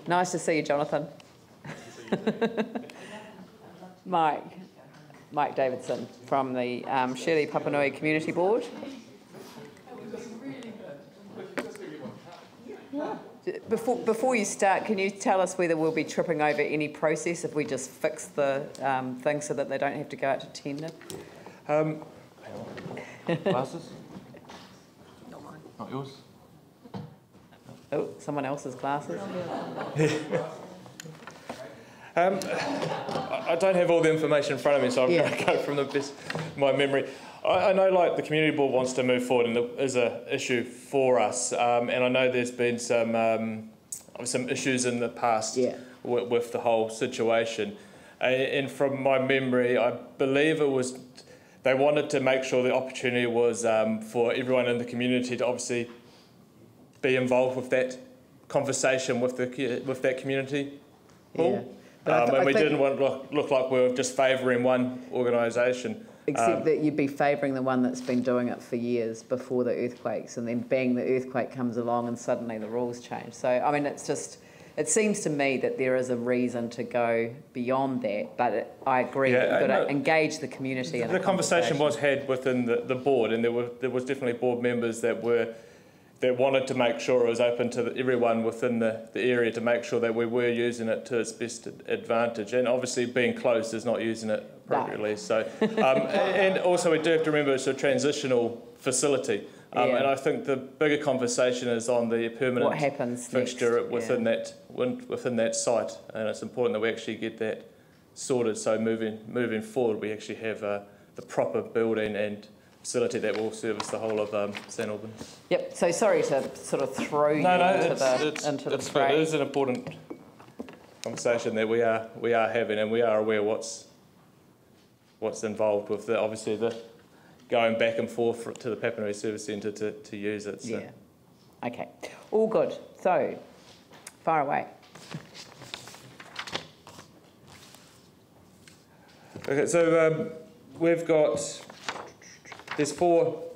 Nice to see you, Jonathan. Mike Davidson from the Shirley Papanui Community Board. Before you start, can you tell us whether we'll be tripping over any process if we just fix the thing so that they don't have to go out to tender? Glasses? Not mine. Not yours? Oh, someone else's glasses? I don't have all the information in front of me, so I'm going to go from the best of my memory. I know, like, the community board wants to move forward, and it is an issue for us. And I know there's been some issues in the past with the whole situation. And from my memory, I believe it was they wanted to make sure the opportunity was for everyone in the community to obviously be involved with that conversation with that community hall. Yeah. And we didn't want to look like we were just favouring one organisation. Except that you'd be favouring the one that's been doing it for years before the earthquakes, and then bang, the earthquake comes along and suddenly the rules change. So, I mean, it's just, it seems to me that there is a reason to go beyond that, but I agree that you've got to engage the community. The conversation was had within the board, and there was definitely board members that wanted to make sure it was open to everyone within the area to make sure that we were using it to its best advantage. And obviously being closed is not using it appropriately. No. So, and also we do have to remember it's a transitional facility. And I think the bigger conversation is on the permanent fixture within that site. And it's important that we actually get that sorted. So moving forward, we actually have the proper building and facility that will service the whole of St Albans. Yep. So sorry to sort of throw you into the fray. It is an important conversation that we are having, and we are aware what's involved with obviously the going back and forth to the Papanui Service Centre to use it. So. Yeah. Okay. All good. So far away. Okay. So we've got. There's four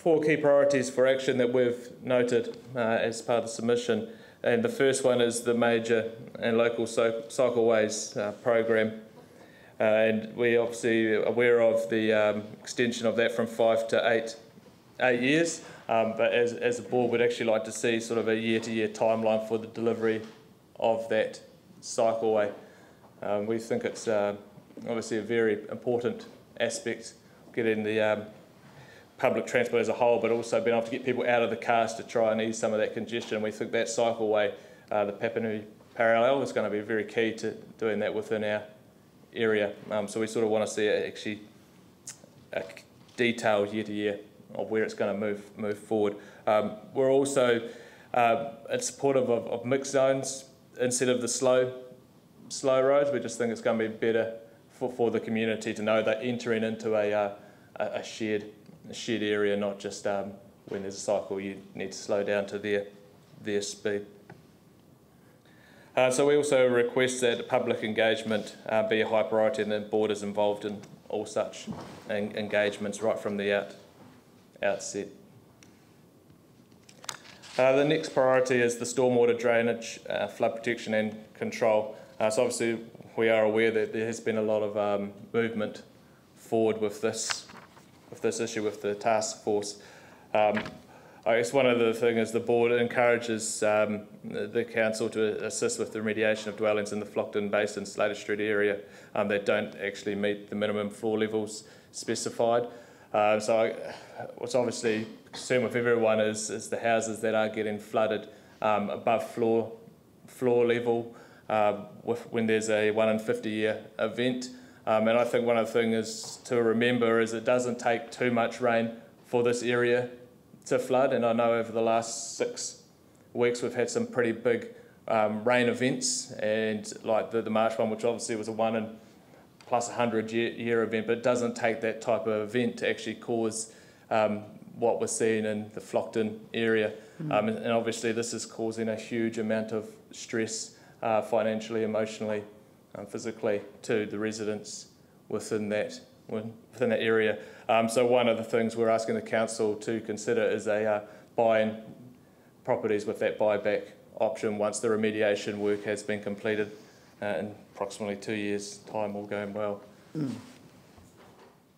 key priorities for action that we've noted as part of the submission, and the first one is the major and local cycleways program, and we're obviously aware of the extension of that from 5 to 8 years, but as a board we'd actually like to see sort of a year-to-year timeline for the delivery of that cycleway. We think it's obviously a very important aspect, getting the public transport as a whole, but also being able to get people out of the cars to try and ease some of that congestion. We think that cycleway, the Papanui Parallel, is going to be very key to doing that within our area. So we sort of want to see actually a detailed year-to-year of where it's going to move forward. We're also in supportive of mixed zones instead of the slow roads. We just think it's going to be better for the community to know they're entering into a shared area, not just when there's a cycle you need to slow down to their speed. So we also request that public engagement be a high priority, and the board is involved in all such engagements right from the outset. The next priority is the stormwater drainage, flood protection and control. So obviously we are aware that there has been a lot of movement forward with this issue with the task force. I guess one of the things is the board encourages the council to assist with the remediation of dwellings in the Flockton Basin, Slater Street area that don't actually meet the minimum floor levels specified. So what's obviously concerned with everyone is the houses that are getting flooded above floor level when there's a 1 in 50 year event. And I think one of the things to remember is it doesn't take too much rain for this area to flood, and I know over the last 6 weeks we've had some pretty big rain events, and like the March one, which obviously was a 1 in plus 100 year event, but it doesn't take that type of event to actually cause what we're seeing in the Flockton area. And obviously this is causing a huge amount of stress financially, emotionally, physically to the residents within that area. So one of the things we're asking the council to consider is buying properties with that buyback option once the remediation work has been completed in approximately 2 years' time, all going well.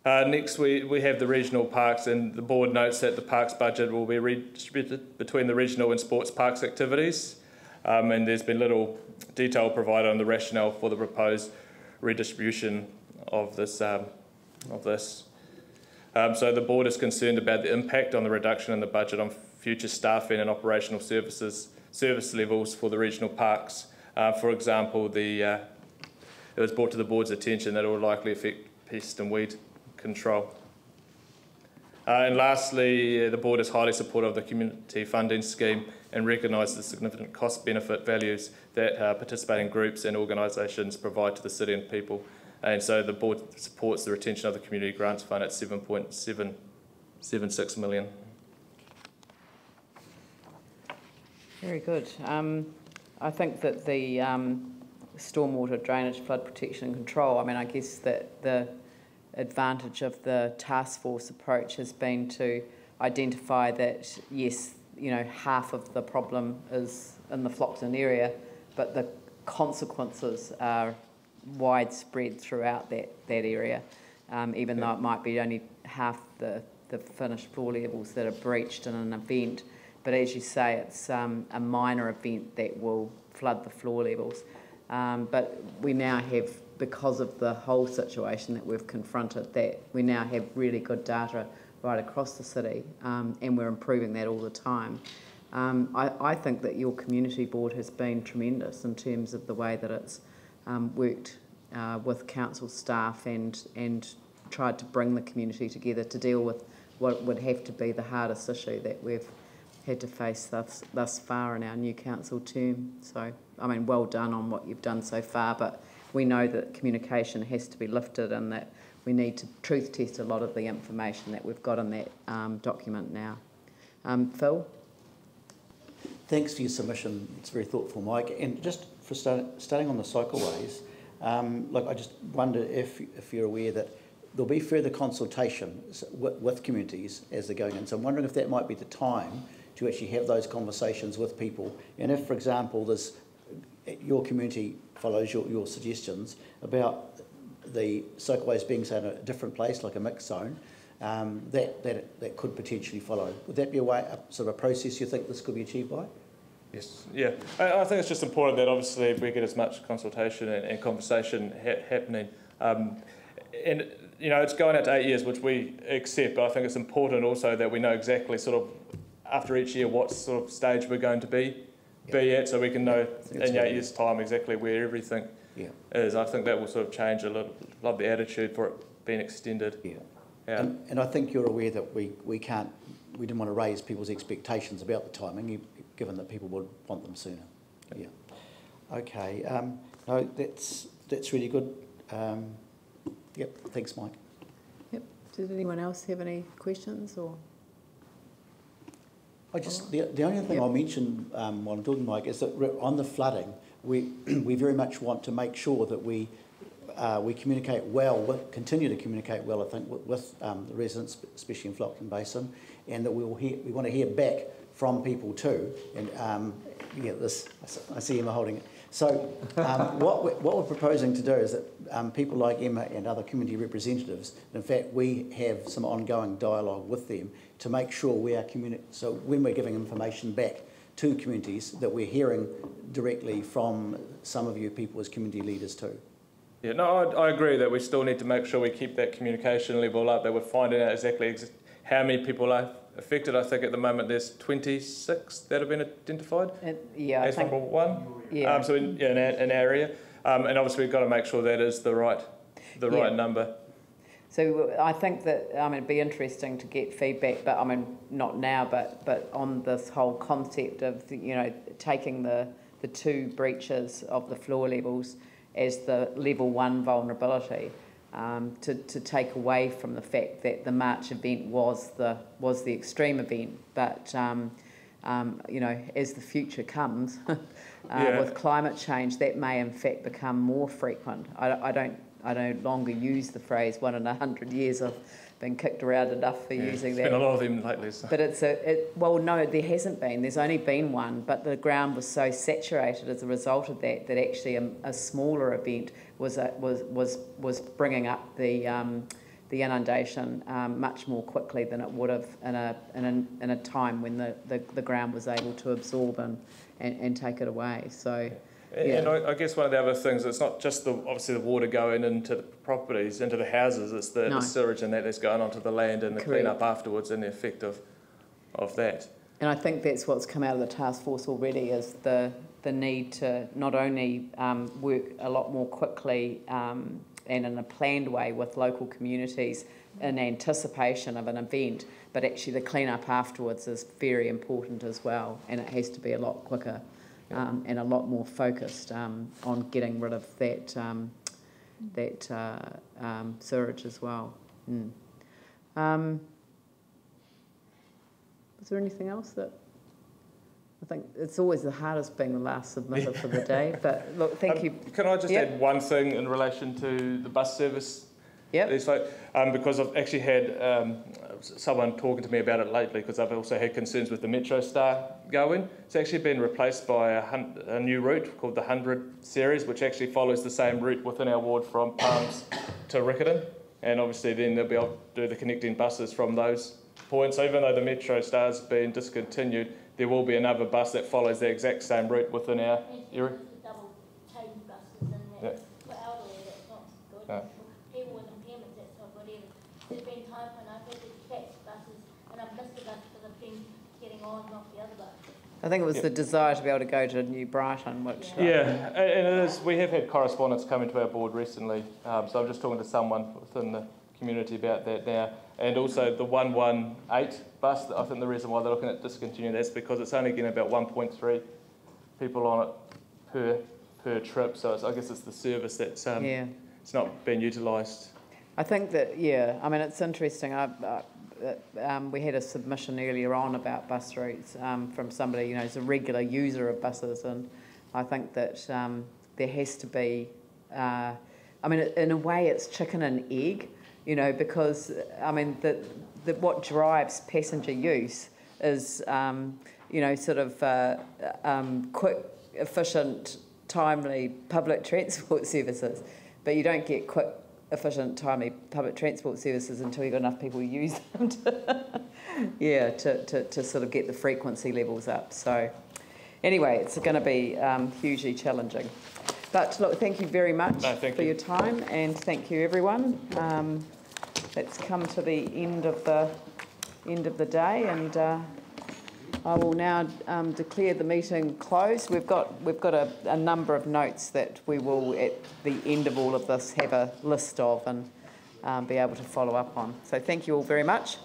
Next, we have the regional parks, and the board notes that the parks budget will be redistributed between the regional and sports parks activities, and there's been little detail provided on the rationale for the proposed redistribution of this. So the board is concerned about the impact on the reduction in the budget on future staffing and operational service levels for the regional parks. For example, it was brought to the board's attention that it will likely affect pest and weed control. And lastly, the board is highly supportive of the community funding scheme and recognises the significant cost-benefit values that participating groups and organisations provide to the city and people. And so the board supports the retention of the community grants fund at $7.776 million. Very good. I think that the stormwater drainage, flood protection and control, I mean, I guess that the advantage of the task force approach has been to identify that, yes, you know, half of the problem is in the Flockton area, but the consequences are widespread throughout that area, even though it might be only half the finished floor levels that are breached in an event. But as you say, it's a minor event that will flood the floor levels. But we now have, because of the whole situation that we've confronted, that we now have really good data right across the city, and we're improving that all the time. I think that your community board has been tremendous in terms of the way that it's worked with council staff and tried to bring the community together to deal with what would have to be the hardest issue that we've had to face thus far in our new council term. So, I mean, well done on what you've done so far, but we know that communication has to be lifted and that we need to truth test a lot of the information that we've got in that document now. Phil? Thanks for your submission. It's very thoughtful, Mike. And just for starting on the cycleways, look, I just wonder if you're aware that there'll be further consultation with communities as they're going in. So I'm wondering if that might be the time to actually have those conversations with people. And if, for example, your community follows your suggestions about the cycleways being, say, in a different place, like a mixed zone, that could potentially follow. Would that be a sort of a process you think this could be achieved by? Yes, yeah. I think it's just important that obviously we get as much consultation and conversation happening. And, you know, it's going out to 8 years, which we accept, but I think it's important also that we know exactly sort of after each year what sort of stage we're going to be at, so we can know in 8 years' time exactly where everything is. I think that will sort of change a lot of the attitude for it being extended. And I think you're aware that we didn't want to raise people's expectations about the timing, given that people would want them sooner. Yeah. Okay. No, that's really good. Yep. Thanks, Mike. Yep. Did anyone else have any questions or? The only thing I'll mention while I'm talking, Mike, is that on the flooding, we very much want to make sure that we communicate well, continue to communicate well, I think, with the residents, especially in Flockton Basin, and that we want to hear back from people too. And I see Emma holding it. So what we're proposing to do is that people like Emma and other community representatives, in fact, we have some ongoing dialogue with them to make sure so when we're giving information back to communities, that we're hearing directly from some of you people as community leaders too. Yeah, no, I agree that we still need to make sure we keep that communication level up, that we're finding out exactly how many people are affected. I think at the moment there's 26 that have been identified. Yeah, as number one. Yeah. So in an area, and obviously we've got to make sure that is the right number. So I think that, I mean, it'd be interesting to get feedback, but I mean, not now, but on this whole concept of, taking the two breaches of the floor levels as the level 1 vulnerability, to take away from the fact that the March event was the extreme event, but as the future comes with climate change, that may in fact become more frequent. I I no longer use the phrase 1 in 100 years. I've been kicked around enough for using that. There's been a lot of them lately. So. But well, no, there hasn't been. There's only been one, but the ground was so saturated as a result of that that actually a smaller event was bringing up the inundation much more quickly than it would have in a time when the ground was able to absorb and take it away. So. Yeah. And I guess one of the other things, it's not just obviously the water going into the properties, into the houses, it's the sewage and that's going onto the land and the clean up afterwards and the effect of that. And I think that's what's come out of the task force already, is the need to not only work a lot more quickly and in a planned way with local communities in anticipation of an event, but actually the clean up afterwards is very important as well, and it has to be a lot quicker. And a lot more focused on getting rid of that sewage as well. Was there anything else that... I think it's always the hardest being the last submitter for the day, but look, thank you. Can I just add one thing in relation to the bus service? Yep. Because I've actually had someone talking to me about it lately, because I've also had concerns with the Metro Star going. It's actually been replaced by a new route called the 100 series, which actually follows the same route within our ward from Palms to Riccarton. And obviously then they'll be able to do the connecting buses from those points. So even though the Metro Star's been discontinued, there will be another bus that follows the exact same route within our area. Double chain buses and that. For elderly, that's not good. People with impairments, that's not good either. There's been times when I've had to catch buses and I've missed the bus because I've been getting on and off the other bus. I think it was the desire to be able to go to New Brighton, which... and it is. We have had correspondence coming to our board recently, so I'm just talking to someone within the community about that now. And also the 118 bus, I think the reason why they're looking at discontinuing that's because it's only getting about 1.3 people on it per trip, so I guess it's the service that's it's not being utilised. I think that, I mean, it's interesting. We had a submission earlier on about bus routes from somebody, who's a regular user of buses, and I think that there has to be, I mean, in a way it's chicken and egg, because, I mean, what drives passenger use is, sort of quick, efficient, timely public transport services, but you don't get quick, efficient, timely public transport services until you've got enough people who use them to sort of get the frequency levels up. So anyway, it's going to be hugely challenging. But look, thank you very much for your time, and thank you everyone. Let's come to the end of the day, and I will now declare the meeting closed. We've got a number of notes that we will, at the end of all of this, have a list of and be able to follow up on. So thank you all very much.